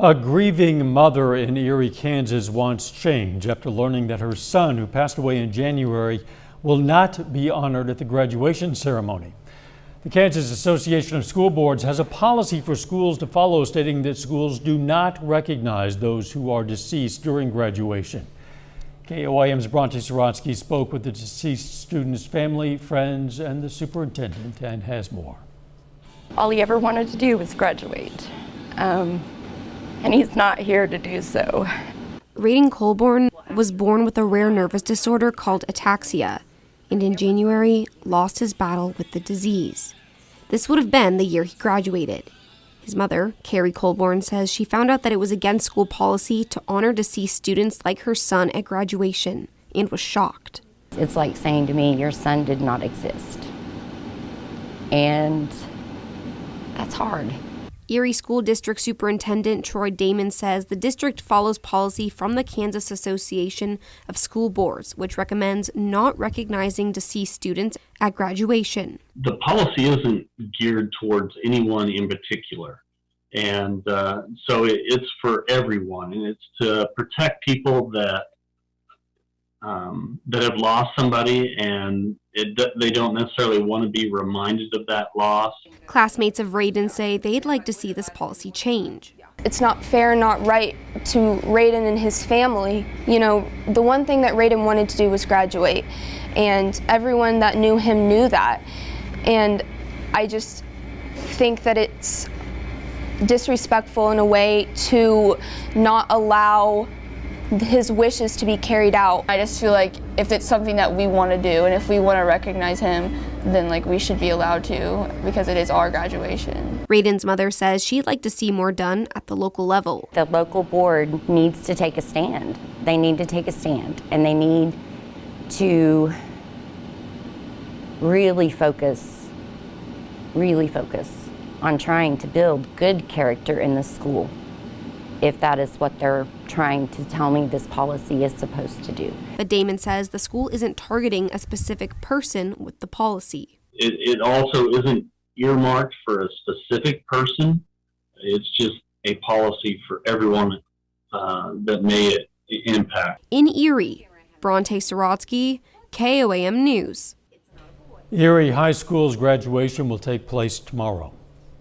A grieving mother in Erie, Kansas wants change after learning that her son, who passed away in January, will not be honored at the graduation ceremony. The Kansas Association of School Boards has a policy for schools to follow, stating that schools do not recognize those who are deceased during graduation. KOIM's Bronte Sorotsky spoke with the deceased student's family, friends, and the superintendent, and has more. All he ever wanted to do was graduate. And he's not here to do so. Raiden Colborn was born with a rare nervous disorder called ataxia, and in January lost his battle with the disease. This would have been the year he graduated. His mother, Carrie Colborn, says she found out that it was against school policy to honor deceased students like her son at graduation, and was shocked. It's like saying to me, your son did not exist. And that's hard. Erie School District Superintendent Troy Damon says the district follows policy from the Kansas Association of School Boards, which recommends not recognizing deceased students at graduation. The policy isn't geared towards anyone in particular, and so it's for everyone, and it's to protect people that have lost somebody, and they don't necessarily want to be reminded of that loss. Classmates of Raiden say they'd like to see this policy change. It's not fair, not right to Raiden and his family. You know, the one thing that Raiden wanted to do was graduate, and everyone that knew him knew that. And I just think that it's disrespectful in a way to not allow his wishes to be carried out. I just feel like if it's something that we want to do and if we want to recognize him, then we should be allowed to, because it is our graduation. Raiden's mother says she'd like to see more done at the local level. The local board needs to take a stand. They need to take a stand, and they need to really focus on trying to build good character in the school, if that is what they're trying to tell me this policy is supposed to do. But Damon says the school isn't targeting a specific person with the policy. It also isn't earmarked for a specific person. It's just a policy for everyone that may impact. In Erie, Bronte Sorotsky, KOAM News. Erie High School's graduation will take place tomorrow.